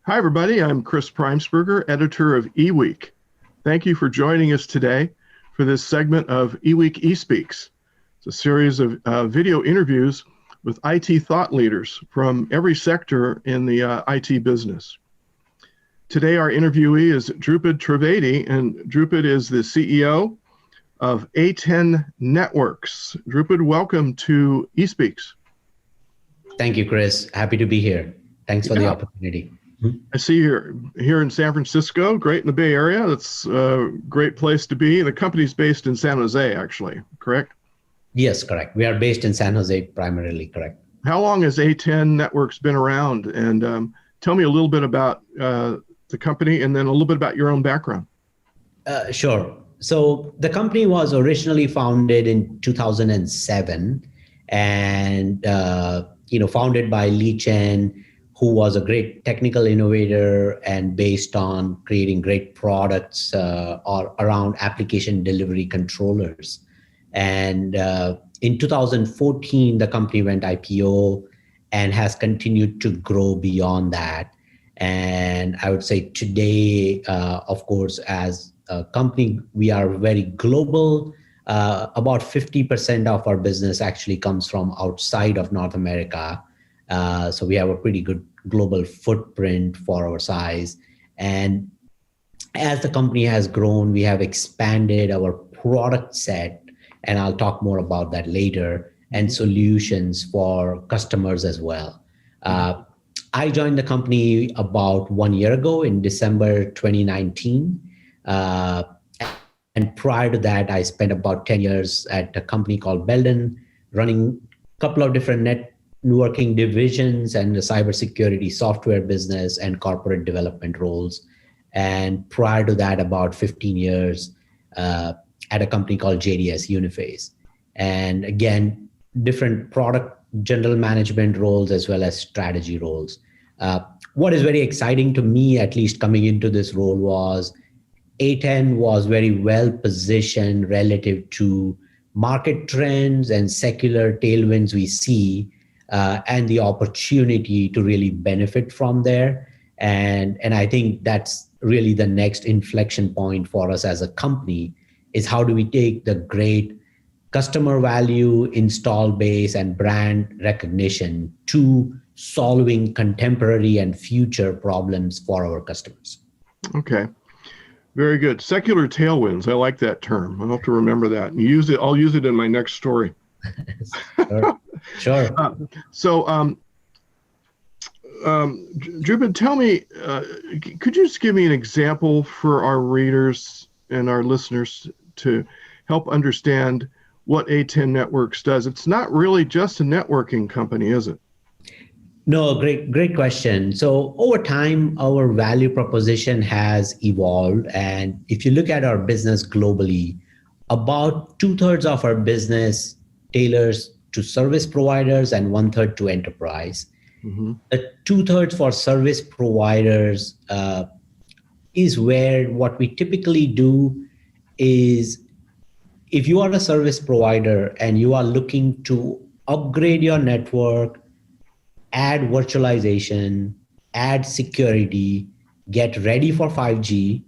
Hi, everybody. I'm Chris Preimesberger, editor of eWEEK. Thank you for joining us today for this segment of eWEEK eSpeaks. It's a series of video interviews with IT thought leaders from every sector in the IT business. Today, our interviewee is Dhrupad Trivedi, and Dhrupad is the CEO of A10 Networks. Dhrupad, welcome to eSpeaks. Thank you, Chris. Happy to be here. Thanks for the opportunity. I see you're here in San Francisco, great in the Bay Area. That's a great place to be. The company's based in San Jose, actually, correct? Yes, correct. We are based in San Jose primarily, correct. How long has A10 Networks been around? And tell me a little bit about the company and then a little bit about your own background. Sure. So the company was originally founded in 2007 and founded by Lee Chen, who was a great technical innovator and based on creating great products around application delivery controllers. And in 2014, the company went IPO and has continued to grow beyond that. And I would say today, of course, as a company, we are very global. About 50% of our business actually comes from outside of North America. So we have a pretty good global footprint for our size. And as the company has grown, we have expanded our product set, and I'll talk more about that later, and solutions for customers as well. I joined the company about 1 year ago in December 2019. And prior to that, I spent about 10 years at a company called Belden, running a couple of different networking divisions and the cybersecurity software business and corporate development roles. And prior to that, about 15 years at a company called JDS Uniphase. And again, different product general management roles as well as strategy roles. What is very exciting to me, at least coming into this role, was A10 was very well positioned relative to market trends and secular tailwinds we see, and the opportunity to really benefit from there. And I think that's really the next inflection point for us as a company, is how do we take the great customer value, install base, and brand recognition to solving contemporary and future problems for our customers. Okay. Very good. Secular tailwinds. I like that term. I'll have to remember that and use it. I'll use it in my next story. Sure. Dhrupad, tell me, could you just give me an example for our readers and our listeners to help understand what A10 Networks does? It's not really just a networking company, is it? No, great question. So over time, our value proposition has evolved. And if you look at our business globally, about 2/3 of our business tailors to service providers and 1/3 to enterprise. Mm-hmm. The 2/3 for service providers is where what we typically do is, if you are a service provider and you are looking to upgrade your network, add virtualization, add security, get ready for 5G,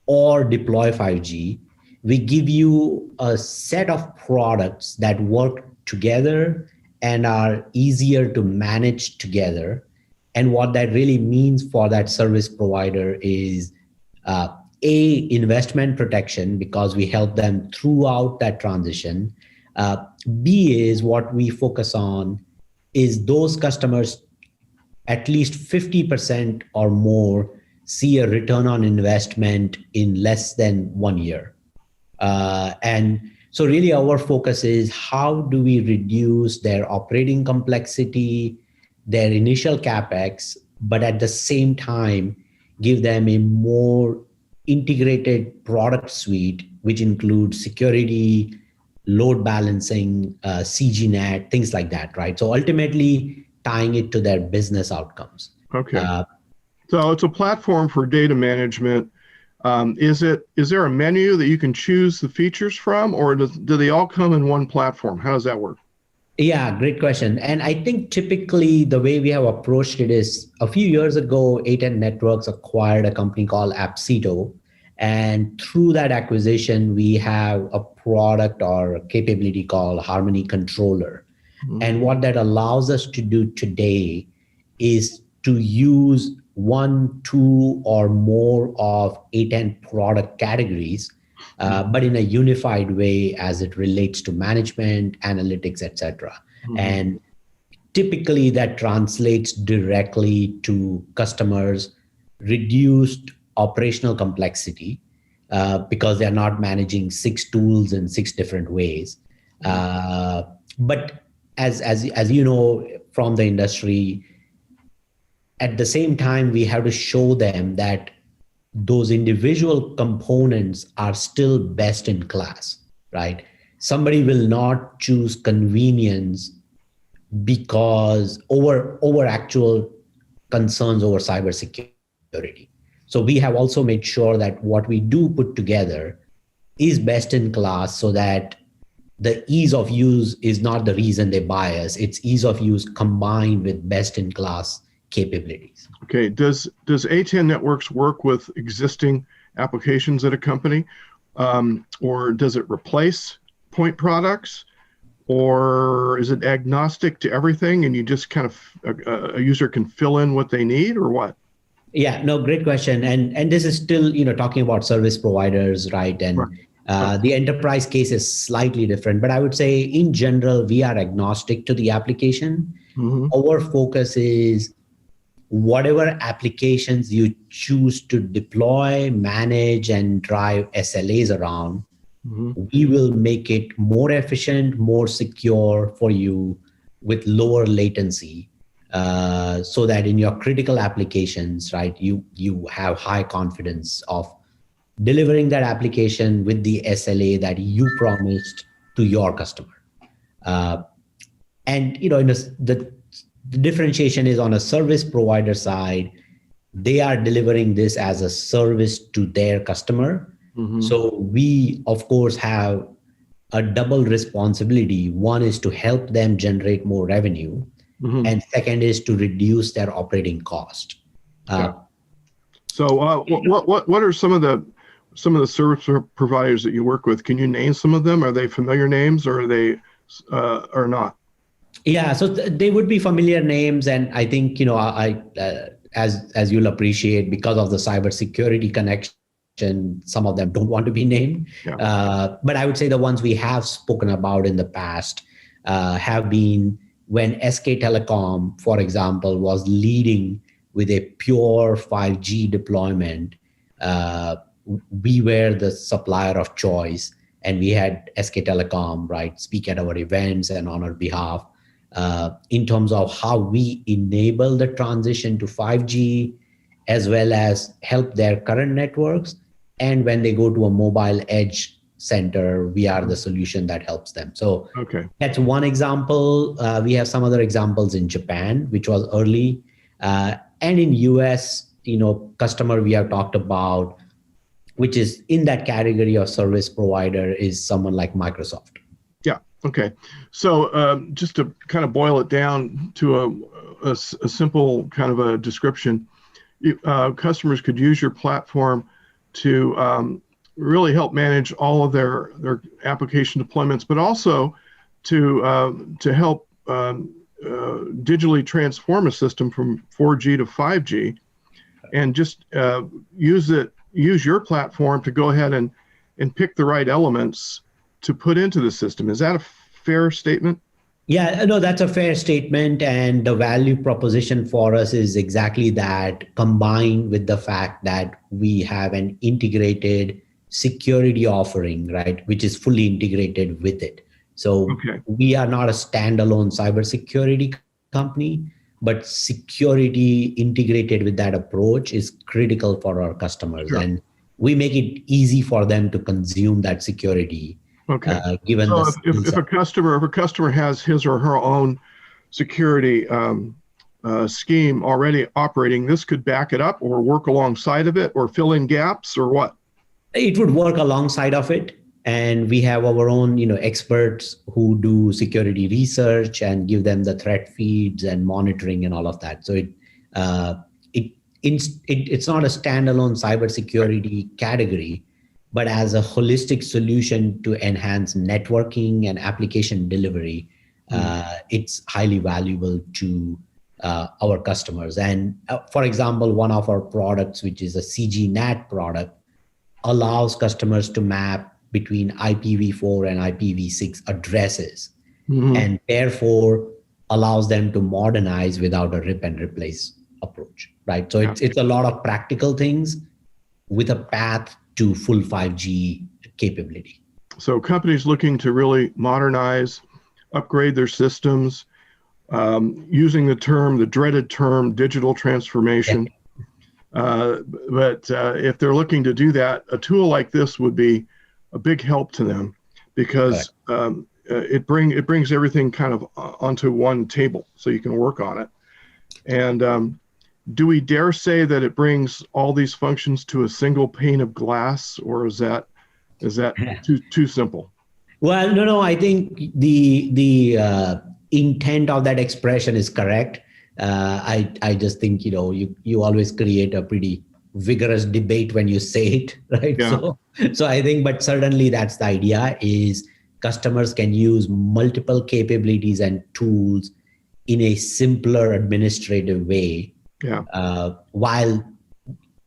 or deploy 5G, we give you a set of products that work together and are easier to manage together. And what that really means for that service provider is investment protection, because we help them throughout that transition. B is what we focus on is those customers, at least 50% or more, see a return on investment in less than 1 year. And so really our focus is how do we reduce their operating complexity, their initial CapEx, but at the same time, give them a more integrated product suite, which includes security, load balancing, CGNet, things like that, right? So ultimately tying it to their business outcomes. Okay. So it's a platform for data management. Is there a menu that you can choose the features from, or do they all come in one platform? How does that work? Yeah, great question. And I think typically the way we have approached it is a few years ago, A10 Networks acquired a company called Appsito. And through that acquisition, we have a product or capability called Harmony Controller. And what that allows us to do today is to use one, two, or more of A10 product categories, but in a unified way as it relates to management, analytics, etc. And typically that translates directly to customers' reduced operational complexity because they're not managing 6 tools in 6 different ways. But as you know from the industry, at the same time, we have to show them that those individual components are still best in class, right? Somebody will not choose convenience because over actual concerns over cybersecurity. So we have also made sure that what we do put together is best in class so that the ease of use is not the reason they buy us. It's ease of use combined with best in class capabilities. Okay. Does A10 Networks work with existing applications at a company, or does it replace point products, or is it agnostic to everything and you just kind of a user can fill in what they need, or what? Yeah, no, great question. And this is still, talking about service providers, right? And the enterprise case is slightly different, but I would say in general, we are agnostic to the application. Our focus is whatever applications you choose to deploy, manage, and drive SLAs around, we will make it more efficient, more secure for you with lower latency, so that in your critical applications, right, you have high confidence of delivering that application with the SLA that you promised to your customer. And the differentiation is on a service provider side, they are delivering this as a service to their customer. So we, of course, have a double responsibility. One is to help them generate more revenue, and second is to reduce their operating cost. So what are some of the service providers that you work with? Can you name some of them? Are they familiar names, or are they or not? Yeah, so they would be familiar names, and I think as you'll appreciate, because of the cybersecurity connection, some of them don't want to be named. But I would say the ones we have spoken about in the past have been when SK Telecom, for example, was leading with a pure 5G deployment. We were the supplier of choice, and we had SK Telecom, right, speak at our events and on our behalf in terms of how we enable the transition to 5G, as well as help their current networks. And when they go to a mobile edge center, we are the solution that helps them. So that's one example. We have some other examples in Japan, which was early. And in US, customer we have talked about, which is in that category of service provider, is someone like Microsoft. Yeah. Okay. So just to kind of boil it down to a simple kind of a description, customers could use your platform to really help manage all of their application deployments, but also to help digitally transform a system from 4G to 5G, and just use your platform to go ahead and pick the right elements to put into the system. Is that a fair statement? Yeah, no, that's a fair statement. And the value proposition for us is exactly that, combined with the fact that we have an integrated security offering, right, which is fully integrated with it. So we are not a standalone cybersecurity company, but security integrated with that approach is critical for our customers. And we make it easy for them to consume that security. Given so if a customer has his or her own security scheme already operating, this could back it up or work alongside of it or fill in gaps, or what? It would work alongside of it. And we have our own, experts who do security research and give them the threat feeds and monitoring and all of that. So it's not a standalone cybersecurity category, but as a holistic solution to enhance networking and application delivery, it's highly valuable to our customers. And for example, one of our products, which is a CGNAT product, allows customers to map between IPv4 and IPv6 addresses, and therefore allows them to modernize without a rip and replace approach, right? So it's a lot of practical things with a path to full 5G capability. So companies looking to really modernize, upgrade their systems, using the dreaded term, digital transformation. But if they're looking to do that, a tool like this would be a big help to them, because it brings everything kind of onto one table so you can work on it. And do we dare say that it brings all these functions to a single pane of glass, or is that too simple? Well, no, I think the intent of that expression is correct. I just think, you always create a pretty vigorous debate when you say it, right? Yeah. So I think, but certainly that's the idea, is customers can use multiple capabilities and tools in a simpler administrative way, while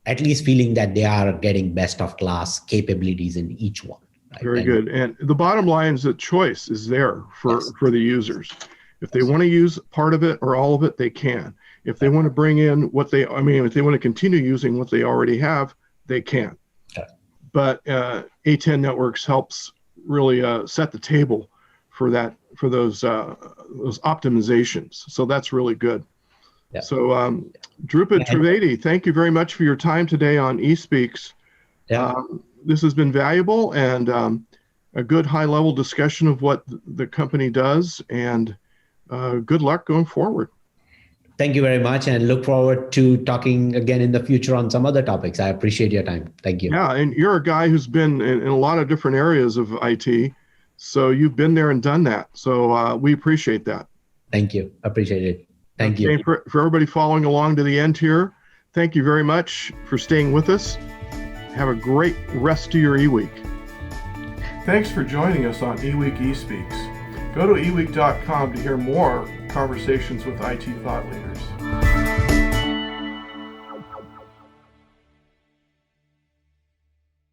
at least feeling that they are getting best of class capabilities in each one. Right? Very good. And the bottom line is that choice is there for the users. If they want to use part of it or all of it, they can. If they want to bring in if they want to continue using what they already have, they can. But A10 Networks helps really set the table for those optimizations. So that's really good. So Dhrupad Trivedi, thank you very much for your time today on eSpeaks. This has been valuable and a good high-level discussion of what the company does, and good luck going forward. Thank you very much, and look forward to talking again in the future on some other topics. I appreciate your time. Thank you. Yeah, and you're a guy who's been in a lot of different areas of IT, so you've been there and done that. So we appreciate that. Thank you. Appreciate it. Thank you. For everybody following along to the end here, thank you very much for staying with us. Have a great rest of your eWEEK. Thanks for joining us on eWEEK eSpeaks. Go to eWEEK.com to hear more conversations with IT thought leaders.